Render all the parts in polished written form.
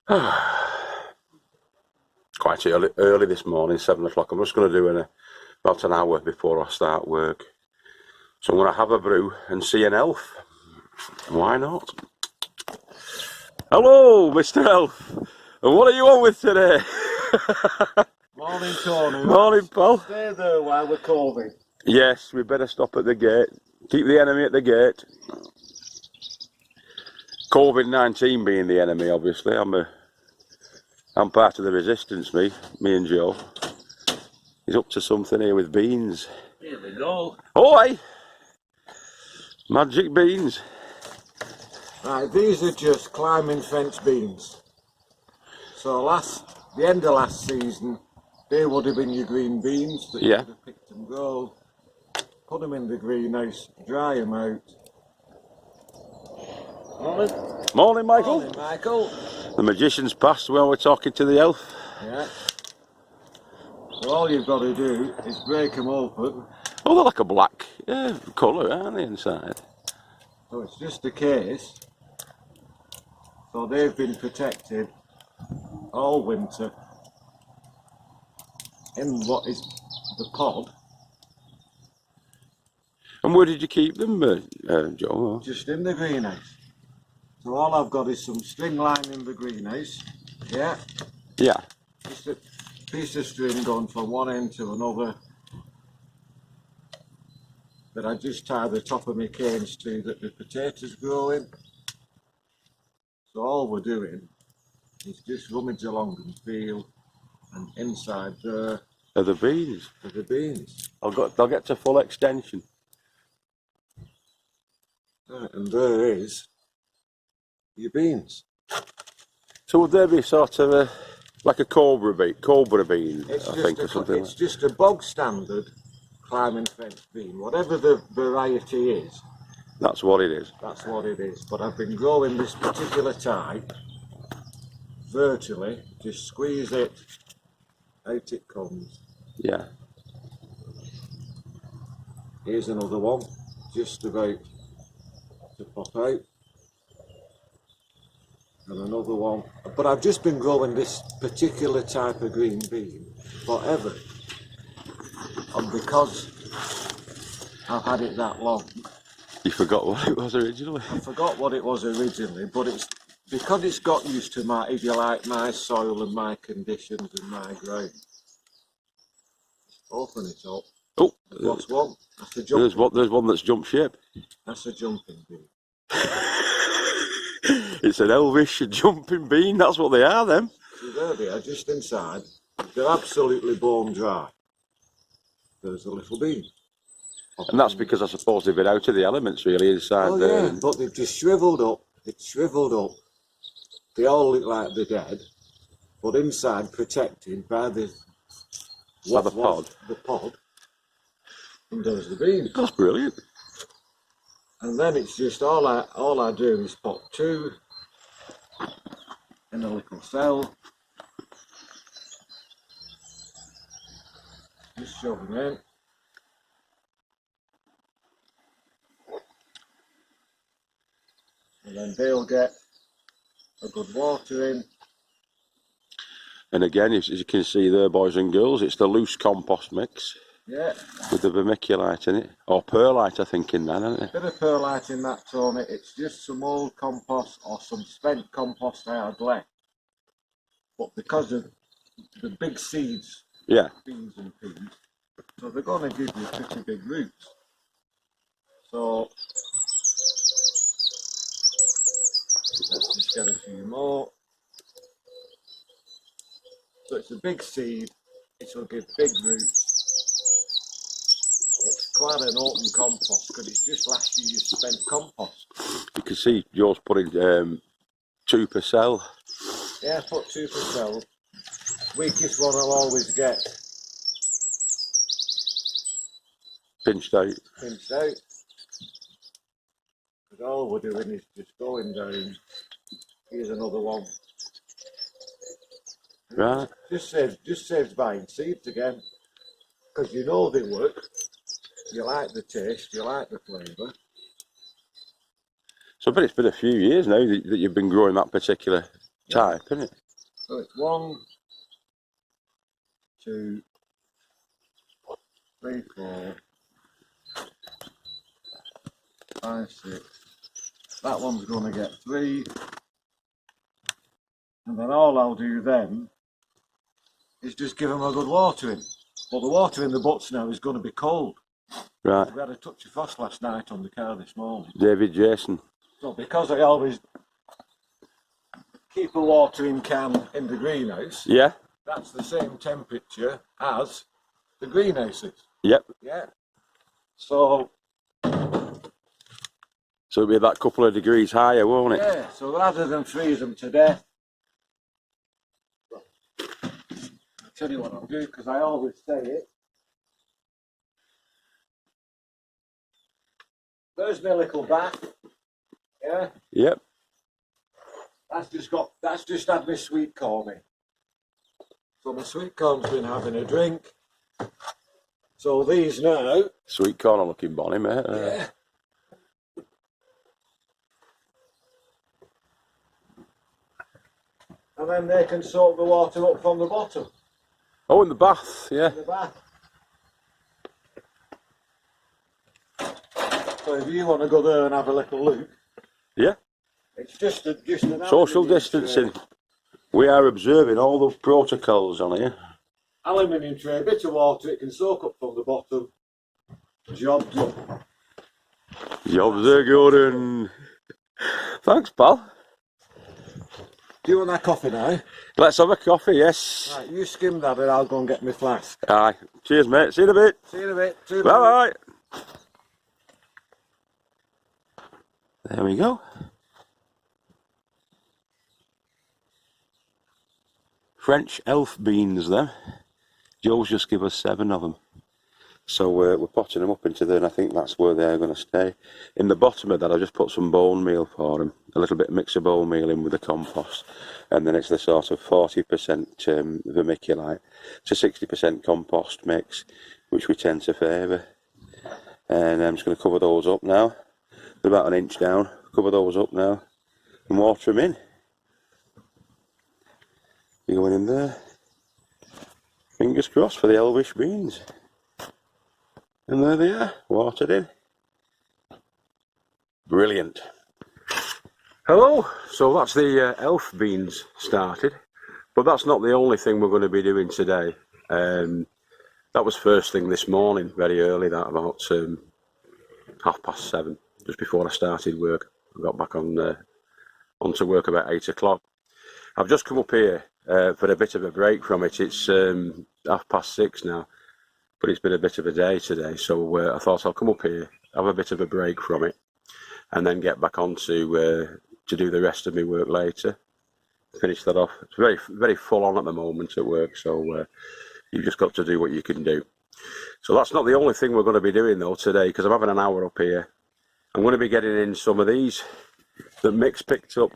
Quite early this morning, 7 o'clock. I'm just going to do about an hour before I start work. So I'm going to have a brew and see an elf. Why not? Hello, Mr. Elf. And what are you on with today? Morning, Tony. Morning, pal. Stay there while we're calling. Yes, we better stop at the gate. Keep the enemy at the gate. COVID-19 being the enemy, obviously. I'm part of the resistance, me and Joe. He's up to something here with beans. Here we go. Oi! Magic beans. Right, these are just climbing fence beans. So the end of last season, they would have been your green beans that you would have picked and go, put them in the greenhouse, dry them out. Morning. Morning, Michael. Morning, Michael. The magician's passed when we're talking to the elf. Yeah. So all you've got to do is break them open. Oh, they're like a black colour, aren't they, inside? So it's just a case. So they've been protected all winter in what is the pod. And where did you keep them, Joe? Just in the greenhouse. So all I've got is some string line in the greenhouse. Yeah. Yeah. Just a piece of string going from one end to another that I just tie the top of my canes to that the potatoes grow in. So all we're doing is just rummage along and feel, and inside there Are the beans? are the beans. They'll get to full extension. And there is your beans. So would there be sort of like a cobra bean, It's I think, or something? It's just a bog standard climbing fence bean. Whatever the variety is, That's what it is. that's what it is. But I've been growing this particular type vertically. Just squeeze it, out it comes. Yeah. Here's another one, just about to pop out. And another one. But I've just been growing this particular type of green bean forever. And because I've had it that long, You forgot what it was originally. I forgot what it was originally, but it's because it's got used to my, if you like, my soil and my conditions and my ground. Open it up. Oh, That's one. That's a jumping. there's one that's jumped ship. That's a jumping bean. It's an elvish jumping bean. That's what they are, them. So there they are, just inside. They're absolutely bone dry. There's a little bean. And that's because I suppose they've been out of the elements really inside Oh there. yeah, but they've just shriveled up. It's shriveled up. They all look like they're dead, but inside protected by the pod. The pod. And there's the beans. That's brilliant. And then it's just all I do is put two in a little cell. Just shove them in. And then they'll get a good water in. And again, as you can see there, boys and girls, it's the loose compost mix. Yeah. With the vermiculite in it. Or perlite, I think, in that, isn't it? Bit of perlite in that, Tony. It's just some old compost or some spent compost I had left. But because of the big seeds, Yeah. beans and peas, so they're going to give you pretty big roots. So let's just get a few more. So it's a big seed, it will give big roots. It's quite an open compost because it's just last year's spent compost. You can see yours putting 2 per cell. Yeah, put 2 per cell. Weakest one I'll always get Pinched out. pinched out. Because all we're doing is just going down. Here's another one. Right. Just saves buying seeds again. Because you know they work. You like the taste, you like the flavour. So, but it's been a few years now that you've been growing that particular type, isn't it? So it's 1, 2, 3, 4, 5, 6. That one's going to get 3. And then all I'll do then is just give them a good watering. But the water in the butts now is going to be cold. Right. We had a touch of frost last night on the car this morning. David Jason. So because I always keep a watering can in the greenhouse, Yeah. that's the same temperature as the greenhouse is. Yep. Yeah. So it'll be that couple of degrees higher, won't it? yeah, so rather than freeze them to death, I'll tell you what I'll do, because I always say it. There's my little bath. Yeah. Yep. That's just had my sweet corn in. So my sweet corn's been having a drink. So these now. Sweet corn looking bonny, mate. Yeah. And then they can soak the water up from the bottom. Oh, in the bath, yeah. In the bath. So if you want to go there and have a little look. Yeah. It's just an Social distancing. We are observing all the protocols on here. Aluminium tray, a bit of water, it can soak up from the bottom. Job done. Jobs are good and... Thanks, pal. Do you want that coffee now? Let's have a coffee, yes. Right, you skim that and I'll go and get my flask. Aye. Cheers, mate. See you in a bit. See you in a bit. Bye-bye. There we go. French elf beans then. Joe's just give us 7 of them. So we're potting them up into there, and I think that's where they're going to stay. In the bottom of that, I just put some bone meal for them. A little bit of mix of bone meal in with the compost. And then it's the sort of 40% vermiculite to 60% compost mix, which we tend to favour. And I'm just going to cover those up now. They're about 1 inch down. Cover those up now and water them in. You're going in there. Fingers crossed for the elvish beans. And there they are, watered in. Brilliant. Hello, so that's the elf beans started, but that's not the only thing we're going to be doing today. That was first thing this morning, very early, that about 7:30, just before I started work. I got back onto work about 8 o'clock. I've just come up here for a bit of a break from it. It's 6:30 now, but it's been a bit of a day today, so I thought I'll come up here, have a bit of a break from it, and then get back on to do the rest of my work later. Finish that off. It's very, very full on at the moment at work, so you've just got to do what you can do. So that's not the only thing we're going to be doing though today, because I'm having an hour up here. I'm going to be getting in some of these that Mick's picked up.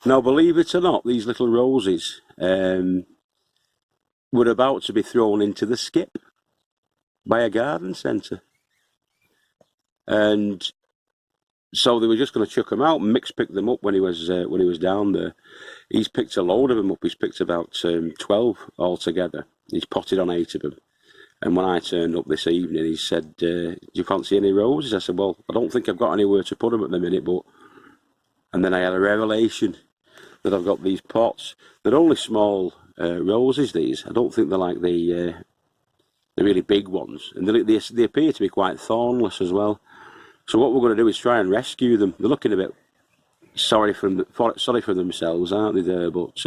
Now, believe it or not, these little roses were about to be thrown into the skip by a garden centre. And so they were just going to chuck them out. Mick's picked them up when he was down there. He's picked a load of them up. He's picked about 12 altogether. He's potted on 8 of them. And when I turned up this evening, he said, do you fancy any roses? I said, well, I don't think I've got anywhere to put them at the minute, but... And then I had a revelation that I've got these pots. They're only small roses, these. I don't think they're like the really big ones. And they appear to be quite thornless as well. So what we're going to do is try and rescue them. They're looking a bit sorry for themselves, aren't they, there? But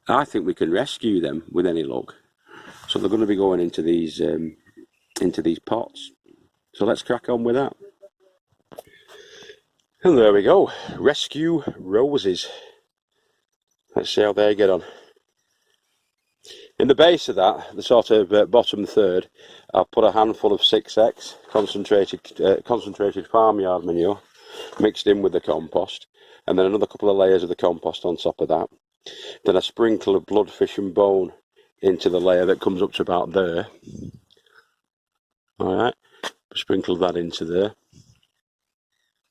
I think we can rescue them with any luck. So they're going to be going into these pots. So let's crack on with that. And there we go. Rescue roses. Let's see how they get on. In the base of that, the sort of bottom third, I've put a handful of 6X concentrated farmyard manure mixed in with the compost, and then another couple of layers of the compost on top of that. Then a sprinkle of bloodfish and bone into the layer that comes up to about there. Alright, sprinkle that into there.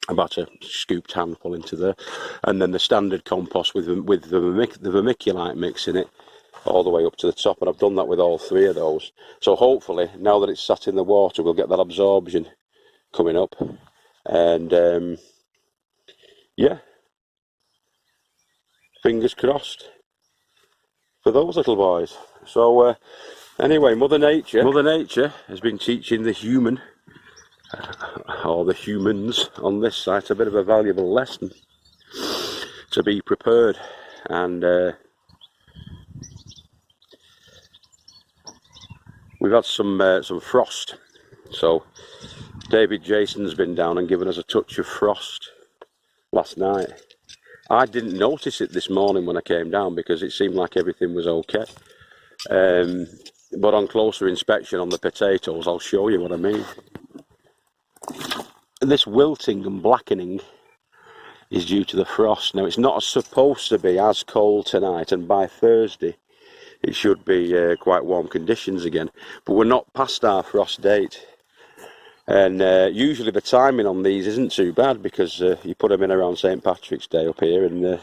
about a scooped handful into there, and then the standard compost with the vermiculite mix in it all the way up to the top, and I've done that with all 3 of those. So hopefully, now that it's sat in the water, we'll get that absorption coming up, and yeah, fingers crossed for those little boys. So anyway, Mother Nature has been teaching the human, or the humans on this site, a bit of a valuable lesson to be prepared. And we've had some frost, so David Jason's been down and given us a touch of frost last night. I didn't notice it this morning when I came down because it seemed like everything was okay, but on closer inspection on the potatoes I'll show you what I mean. This wilting and blackening is due to the frost. Now, it's not supposed to be as cold tonight, and by Thursday it should be quite warm conditions again, but we're not past our frost date, and usually the timing on these isn't too bad because you put them in around St. Patrick's Day up here, and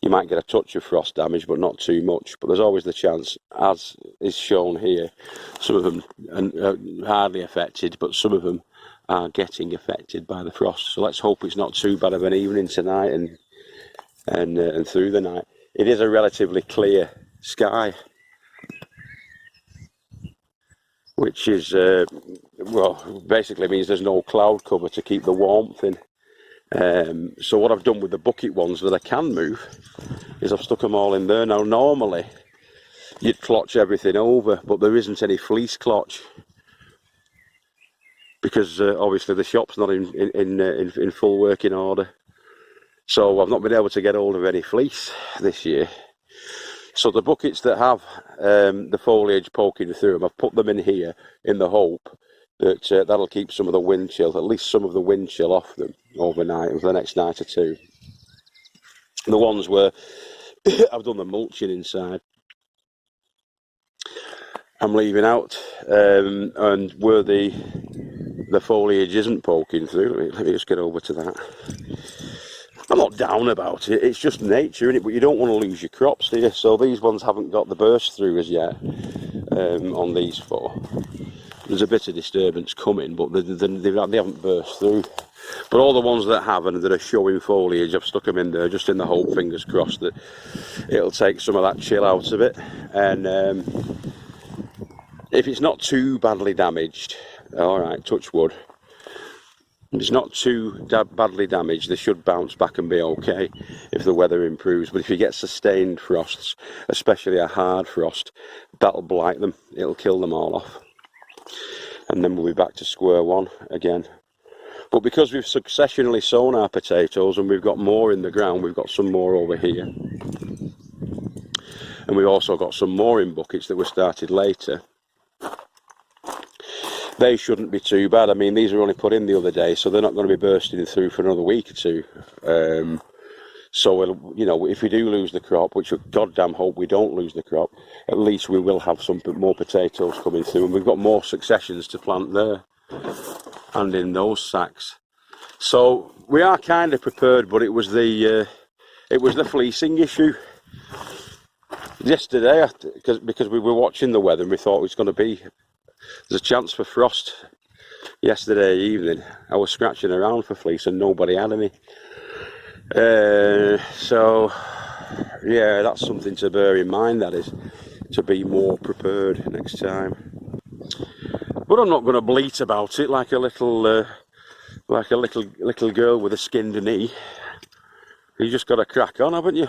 you might get a touch of frost damage but not too much, but there's always the chance, as is shown here. Some of them are hardly affected, but some of them are getting affected by the frost. So let's hope it's not too bad of an evening tonight and through the night. It is a relatively clear sky, which is well, basically means there's no cloud cover to keep the warmth in. So what I've done with the bucket ones that I can move is I've stuck them all in there. Now normally you'd clotch everything over, but there isn't any fleece clotch because obviously the shop's not in full working order. So I've not been able to get hold of any fleece this year. So the buckets that have the foliage poking through them, I've put them in here in the hope that that'll keep some of the wind chill, at least some of the wind chill off them overnight and for the next night or two. The ones where I've done the mulching inside, I'm leaving out, and where the foliage isn't poking through, let me just get over to that. I'm not down about it, it's just nature, innit? But you don't want to lose your crops, do you? So these ones haven't got the burst through as yet on these 4. There's a bit of disturbance coming, but they haven't burst through. But all the ones that have and that are showing foliage, I've stuck them in there just in the hope, fingers crossed, that it'll take some of that chill out of it. And if it's not too badly damaged, alright, touch wood, if it's not too badly damaged, they should bounce back and be okay if the weather improves. But if you get sustained frosts, especially a hard frost, that'll blight them, it'll kill them all off. And then we'll be back to square one again. But because we've successionally sown our potatoes and we've got more in the ground, we've got some more over here. And we've also got some more in buckets that were started later. They shouldn't be too bad. I mean, these were only put in the other day, so they're not going to be bursting through for another week or two. So, you know, if we do lose the crop, which I goddamn hope we don't lose the crop, at least we will have some more potatoes coming through, and we've got more successions to plant there and in those sacks. So we are kind of prepared, but it was the fleecing issue yesterday, because we were watching the weather and we thought it was going to be, there's a chance for frost. Yesterday evening I was scratching around for fleece and nobody had any. So yeah, that's something to bear in mind, that is, to be more prepared next time. But I'm not going to bleat about it like a little girl with a skinned knee. You just got to crack on, haven't you?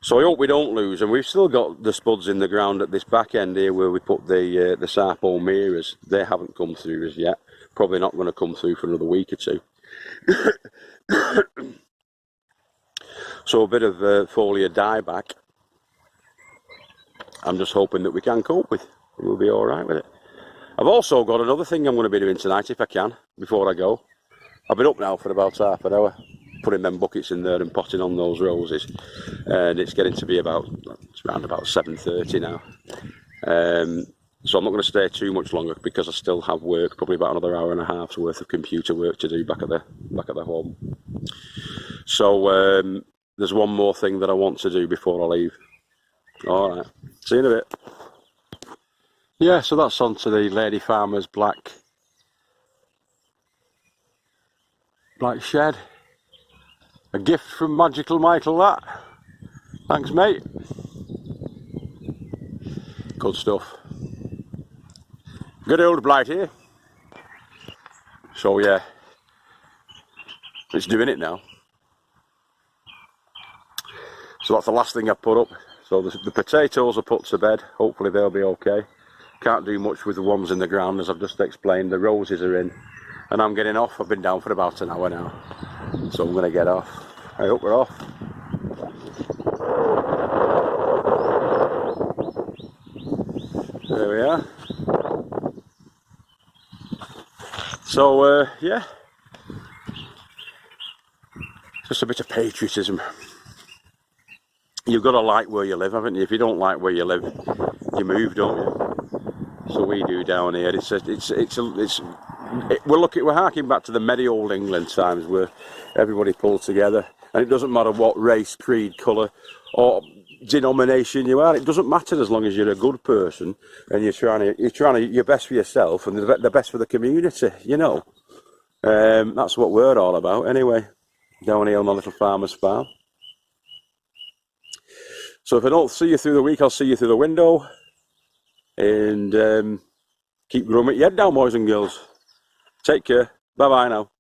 So I hope we don't lose, and we've still got the spuds in the ground at this back end here where we put the Sarpo mirrors. They haven't come through as yet. Probably not going to come through for another week or two. So a bit of foliar dieback. I'm just hoping that we can cope with. We'll be all right with it. I've also got another thing I'm going to be doing tonight if I can, before I go. I've been up now for about half an hour, putting them buckets in there and potting on those roses, and it's getting to be around about 7:30 now. So I'm not going to stay too much longer because I still have work, probably about another hour and a half's worth of computer work to do back at the home. So there's one more thing that I want to do before I leave. All right, see you in a bit. Yeah, so that's on to the Lady Farmer's black shed. A gift from Magical Michael, that. Thanks, mate. Good stuff. Good old blight here. So yeah, it's doing it now. So that's the last thing I put up. So the potatoes are put to bed. Hopefully they'll be okay. Can't do much with the ones in the ground, as I've just explained. The roses are in. And I'm getting off. I've been down for about an hour now. So I'm going to get off. I hope we're off. There we are. So, yeah. Just a bit of patriotism. You've got to like where you live, haven't you? If you don't like where you live, you move, don't you? So we do down here. We're harking back to the medieval England times where everybody pulled together, and it doesn't matter what race, creed, colour, or denomination you are. It doesn't matter as long as you're a good person and you're trying your best for yourself and the best for the community. You know, that's what we're all about. Anyway, down here on the little farmer's farm. So if I don't see you through the week, I'll see you through the window. And keep growing your head down, boys and girls. Take care. Bye-bye now.